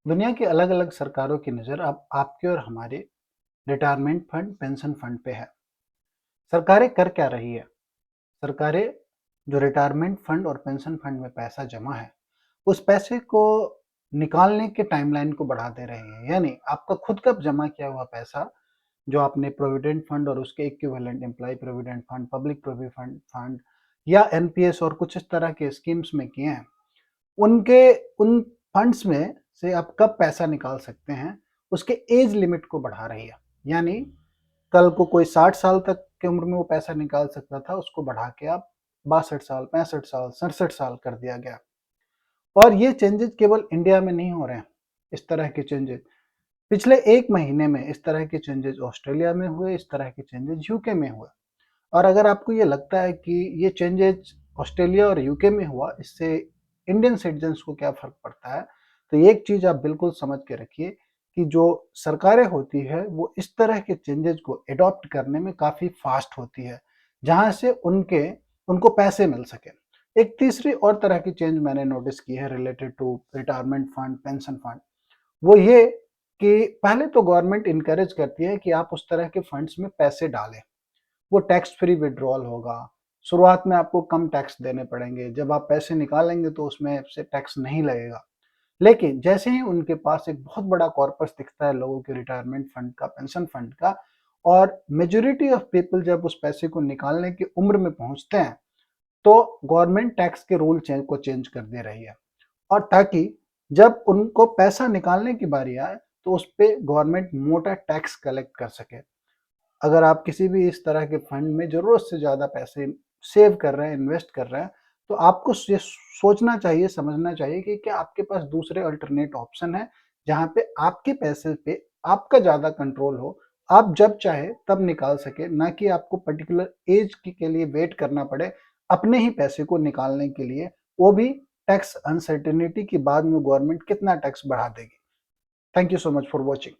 दुनिया की अलग-अलग सरकारों की नज़र अब आपके और हमारे रिटायरमेंट फंड, पेंशन फंड पे है। सरकारें कर क्या रही है? सरकारें जो रिटायरमेंट फंड और पेंशन फंड में पैसा जमा है, उस पैसे को निकालने के टाइमलाइन को बढ़ा दे रही है। यानी आपका खुद का जमा किया हुआ पैसा, जो आपने प्रोविडेंट फंड और उसके equivalent employee provident fund, public provident fund या एनपीएस और कुछ इस तरह के स्कीम्स में किए हैं, उनके उन फंड्स में से आप कब पैसा निकाल सकते हैं, उसके एज लिमिट को बढ़ा रही है। यानी कल को कोई 60 साल तक की उम्र में वो पैसा निकाल सकता था, उसको बढ़ा के आप 62 साल, 65 साल, 67 साल कर दिया गया। और ये चेंजेस केवल इंडिया में नहीं हो रहे हैं, इस तरह के चेंजेस पिछले 1 महीने में इस तरह के चेंजेस ऑस्ट्रेलिया में हुए, इस तरह के चेंजेस यूके में हुए। और अगर आपको ये लगता है कि ये चेंजेस ऑस्ट्रेलिया और यूके में हुआ, इससे इंडियन सिटीजन्स को क्या फ़र्क पड़ता है, तो एक चीज़ आप बिल्कुल समझ के रखिए कि जो सरकारें होती है, वो इस तरह के चेंजेस को एडॉप्ट करने में काफ़ी फ़ास्ट होती है, जहाँ से उनको पैसे मिल सकें। एक तीसरी और तरह की चेंज मैंने नोटिस की है related to retirement fund, pension fund, वो ये कि पहले तो गवर्नमेंट एनकरेज करती है कि आप उस तरह के फंड्स में पैसे डालें। वो टैक्स फ्री विड्रॉल होगा। शुरुआत में आपको कम टैक्स देने पड़ेंगे, जब आप पैसे निकालेंगे तो उसमें से टैक्स नहीं लगेगा। लेकिन जैसे ही उनके पास एक बहुत बड़ा कॉर्पस दिखता है लोगों के रिटायरमेंट फंड का, पेंशन फंड का, और मेजॉरिटी ऑफ पीपल जब उस पैसे को निकालने की उम्र में पहुंचते हैं, तो गवर्नमेंट टैक्स के रूल को चेंज कर दे रही है। और ताकि जब उनको पैसा निकालने की बारी आए, तो उस पे गवर्नमेंट मोटा टैक्स कलेक्ट कर सके। अगर आप किसी भी इस तरह के फंड में ज़रूरत से ज़्यादा पैसे सेव कर रहे हैं, इन्वेस्ट कर रहे हैं, तो आपको ये सोचना चाहिए, समझना चाहिए कि क्या आपके पास दूसरे अल्टरनेट ऑप्शन है, जहाँ पे आपके पैसे पे आपका ज़्यादा कंट्रोल हो, आप जब चाहे तब निकाल सकें, ना कि आपको पर्टिकुलर ऐज के लिए वेट करना पड़े, अपने ही पैसे को निकालने के लिए, वो भी टैक्स अनसर्टेनिटी कि बाद में गवर्नमेंट कितना टैक्स बढ़ा देगी। Thank you so much for watching.